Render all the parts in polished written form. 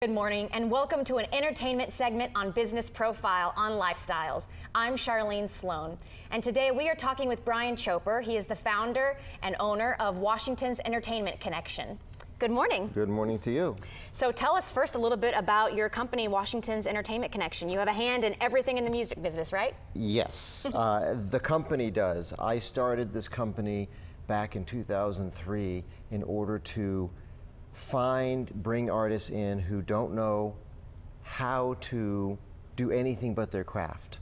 Good morning and welcome to an entertainment segment on Business Profile on Lifestyles. I'm Charlene Sloan, and today we are talking with Brian Choper. He is the founder and owner of Washington's Entertainment Connection. Good morning. Good morning to you. So tell us first a little bit about your company, Washington's Entertainment Connection. You have a hand in everything in the music business, right? Yes, the company does. I started this company back in 2003 in order to bring artists in who don't know how to do anything but their craft.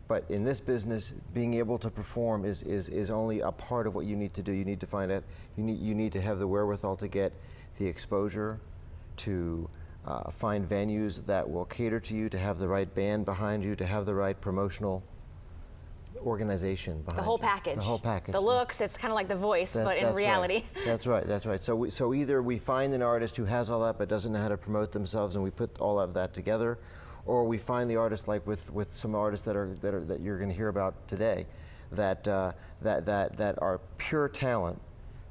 But in this business, being able to perform is only a part of what you need to do. You need to find out, you need to have the wherewithal to get the exposure, to find venues that will cater to you, to have the right band behind you, to have the right promotional organization behind you. The whole package. The whole package. The looks, it's kind of like The Voice, but in reality. Right. That's right, that's right. So either we find an artist who has all that but doesn't know how to promote themselves and we put all of that together, or we find the artist, like with some artists that you're going to hear about today, that are pure talent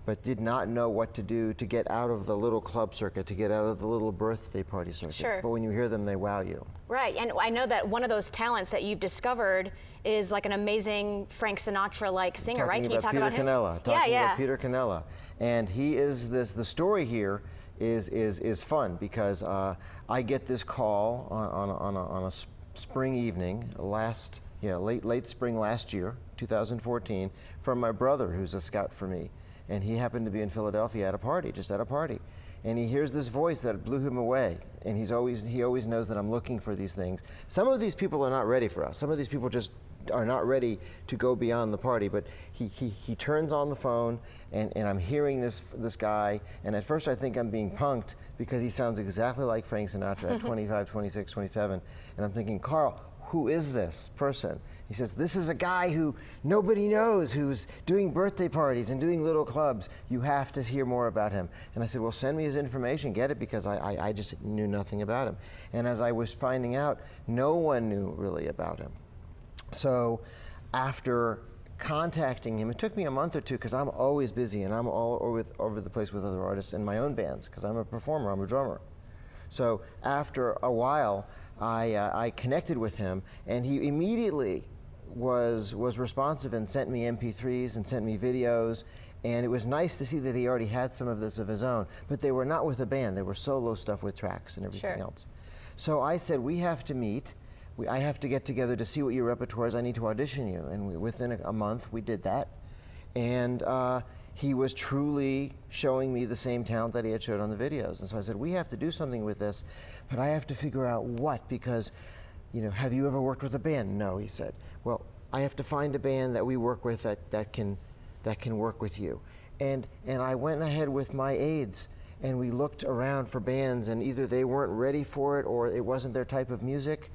but did not know what to do to get out of the little club circuit, to get out of the little birthday party circuit. Sure. But when you hear them, they wow you. Right, and I know that one of those talents that you've discovered is like an amazing Frank Sinatra-like singer, right? Can you talk about him? Talking about Peter Canella. And he is the story here is fun because I get this call on a spring evening late spring last year, 2014, from my brother who's a scout for me. And he happened to be in Philadelphia at a party, and he hears this voice that blew him away. And he always knows that I'm looking for these things. Some of these people are not ready for us. Some of these people just are not ready to go beyond the party. But he turns on the phone, and I'm hearing this guy. And at first I think I'm being punked because he sounds exactly like Frank Sinatra at 25, 26, 27. And I'm thinking, Carl, who is this person? He says, this is a guy who nobody knows, who's doing birthday parties and doing little clubs. You have to hear more about him. And I said, well, send me his information, get it, because I just knew nothing about him. And as I was finding out, no one knew really about him. So after contacting him, it took me a month or two because I'm always busy and I'm all over the place with other artists in my own bands because I'm a performer, I'm a drummer. So after a while, I connected with him, and he immediately was responsive and sent me MP3s and sent me videos, and it was nice to see that he already had some of this of his own, but they were not with a band, they were solo stuff with tracks and everything else. So I said, we have to meet, I have to get together to see what your repertoire is, I need to audition you, and within a month we did that, and he was truly showing me the same talent that he had showed on the videos. And so I said, we have to do something with this, but I have to figure out what, because, have you ever worked with a band? No, he said. Well, I have to find a band that we work with that can work with you. And I went ahead with my aides, and we looked around for bands, and either they weren't ready for it or it wasn't their type of music.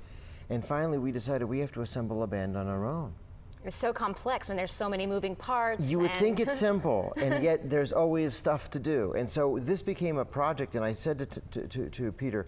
And finally we decided we have to assemble a band on our own. It's so complex when there's so many moving parts. You would think it's simple, and yet there's always stuff to do. And so this became a project, and I said to Peter,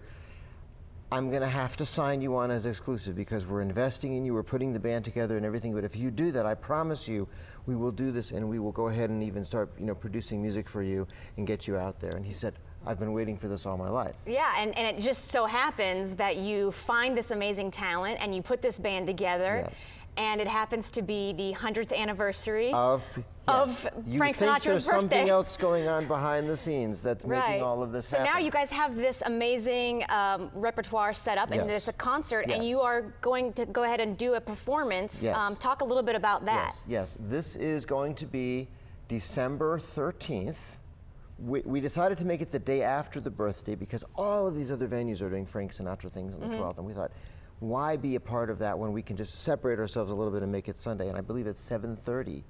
I'm going to have to sign you on as exclusive because we're investing in you, we're putting the band together and everything, but if you do that, I promise you, we will do this and we will go ahead and even start producing music for you and get you out there. And he said, I've been waiting for this all my life. Yeah, and it just so happens that you find this amazing talent and you put this band together. Yes. And it happens to be the 100th anniversary of Frank Sinatra's birthday. You think there's something else going on behind the scenes that's making all of this happen. So now you guys have this amazing repertoire set up, and it's a concert, and you are going to go ahead and do a performance. Talk a little bit about that. Yes, this is going to be December 13th. We decided to make it the day after the birthday because all of these other venues are doing Frank Sinatra things on the 12th, and we thought, why be a part of that when we can just separate ourselves a little bit and make it Sunday? And I believe it's 7:30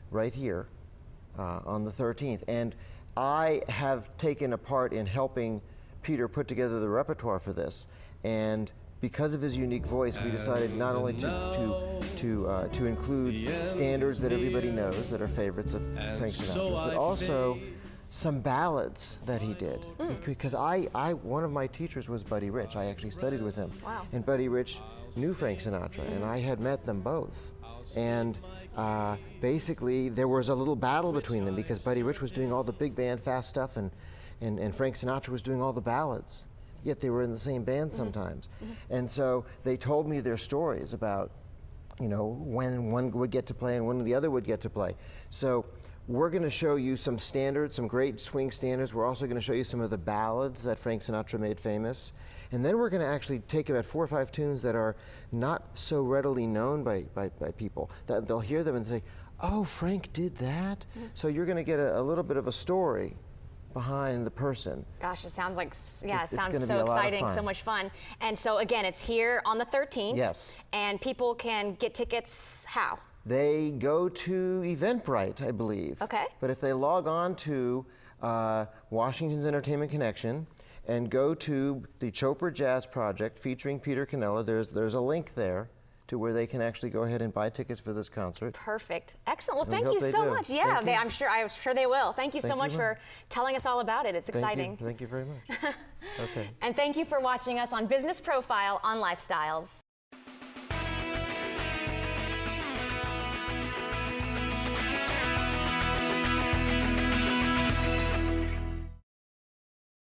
right here on the 13th. And I have taken a part in helping Peter put together the repertoire for this. And because of his unique voice, we decided not only to include standards that everybody knows that are favorites of Frank Sinatra's, but also some ballads that he did. Because one of my teachers was Buddy Rich. I actually studied with him. Wow. And Buddy Rich knew Frank Sinatra, and I had met them both. And basically, there was a little battle between them because Buddy Rich was doing all the big band fast stuff, and Frank Sinatra was doing all the ballads. yet they were in the same band sometimes. And so they told me their stories about, you know, when one would get to play and when the other would get to play. So we're going to show you some standards, some great swing standards. We're also going to show you some of the ballads that Frank Sinatra made famous. And then we're going to actually take about 4 or 5 tunes that are not so readily known by people. That they'll hear them and say, oh, Frank did that? So you're going to get a little bit of a story behind the person. Gosh, it sounds like, yeah, it sounds gonna so be a lot of exciting, fun. so much fun. And so again, it's here on the 13th. Yes. And people can get tickets how? They go to Eventbrite, I believe. Okay. But if they log on to Washington's Entertainment Connection and go to the Chopra Jazz Project featuring Peter Cannella, there's a link there to where they can actually go ahead and buy tickets for this concert. Perfect. Excellent. Well, And we thank hope you they so do. much. Yeah, Thank you. I'm sure they will. Thank you so Thank much you. for telling us all about it. It's exciting. Thank you very much. Okay. And thank you for watching us on Business Profile on Lifestyles.